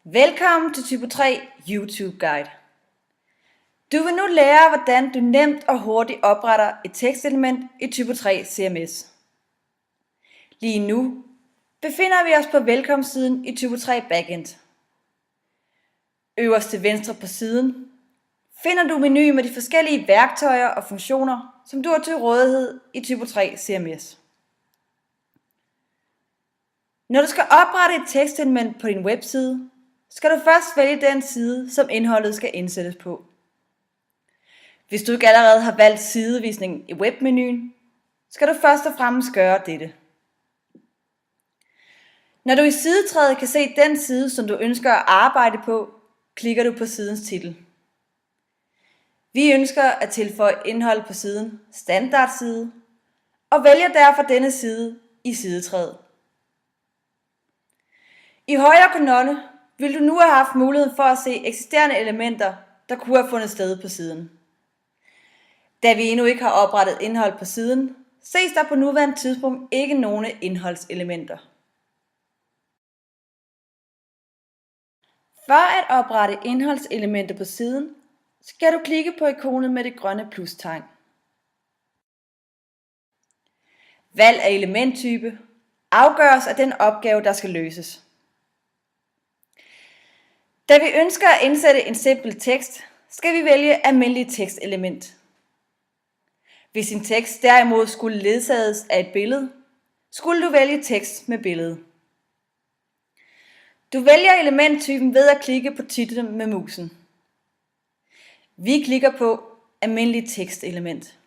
Velkommen til Typo 3 YouTube Guide. Du vil nu lære, hvordan du nemt og hurtigt opretter et tekstelement i Typo 3 CMS. Lige nu befinder vi os på velkomstsiden i Typo 3 Backend. Øverst til venstre på siden finder du menu med de forskellige værktøjer og funktioner, som du har til rådighed i Typo 3 CMS. Når du skal oprette et tekstelement på din webside, skal du først vælge den side, som indholdet skal indsættes på. Hvis du ikke allerede har valgt sidevisning i webmenuen, skal du først og fremmest gøre dette. Når du i sidetræet kan se den side, som du ønsker at arbejde på, klikker du på sidens titel. Vi ønsker at tilføje indhold på siden standardside, og vælger derfor denne side i sidetræet. I højre kolonne vil du nu have haft muligheden for at se eksisterende elementer, der kunne have fundet sted på siden. Da vi endnu ikke har oprettet indhold på siden, ses der på nuværende tidspunkt ikke nogen indholdselementer. For at oprette indholdselementer på siden, skal du klikke på ikonet med det grønne plustegn. Valg af elementtype afgøres af den opgave, der skal løses. Da vi ønsker at indsætte en simpel tekst, skal vi vælge almindelig tekstelement. Hvis din tekst derimod skulle ledsages af et billede, skulle du vælge tekst med billede. Du vælger elementtypen ved at klikke på titlen med musen. Vi klikker på almindelig tekstelement.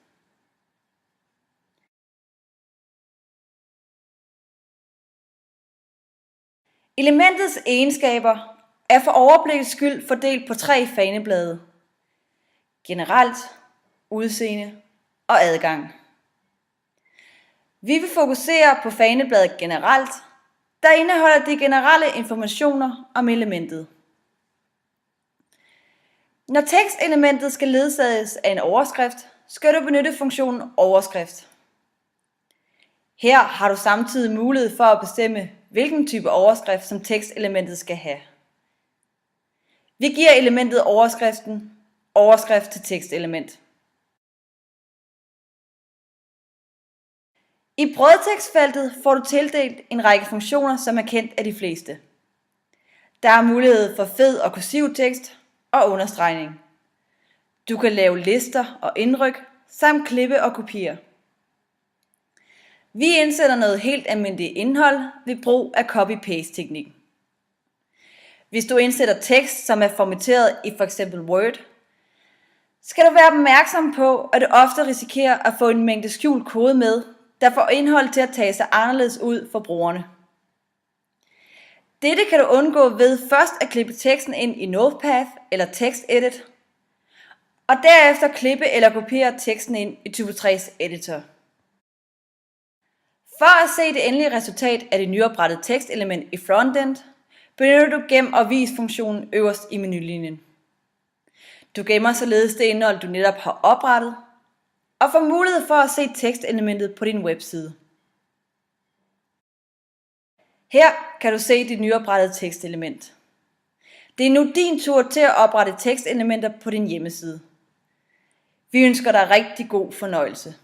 Elementets egenskaber er for overblikets skyld fordelt på 3 faneblade: generelt, udseende og adgang. Vi vil fokusere på fanebladet generelt, der indeholder de generelle informationer om elementet. Når tekstelementet skal ledsages af en overskrift, skal du benytte funktionen overskrift. Her har du samtidig mulighed for at bestemme, hvilken type overskrift som tekstelementet skal have. Vi giver elementet overskriften overskrift til tekstelement. I brødtekstfeltet får du tildelt en række funktioner, som er kendt af de fleste. Der er mulighed for fed og kursiv tekst og understregning. Du kan lave lister og indryk, samt klippe og kopiere. Vi indsætter noget helt almindeligt indhold ved brug af copy-paste-teknikken. Hvis du indsætter tekst, som er formateret i f.eks. Word, skal du være opmærksom på, at du ofte risikerer at få en mængde skjult kode med, der får indhold til at tage sig anderledes ud for brugerne. Dette kan du undgå ved først at klippe teksten ind i Notepad eller TextEdit, og derefter klippe eller kopiere teksten ind i Typo 3's editor. For at se det endelige resultat af det nyoprettede tekstelement i frontend, benytter du gem og vis funktionen øverst i menulinjen. Du gemmer således det indhold, du netop har oprettet, og får mulighed for at se tekstelementet på din webside. Her kan du se dit nyoprettede tekstelement. Det er nu din tur til at oprette tekstelementer på din hjemmeside. Vi ønsker dig rigtig god fornøjelse.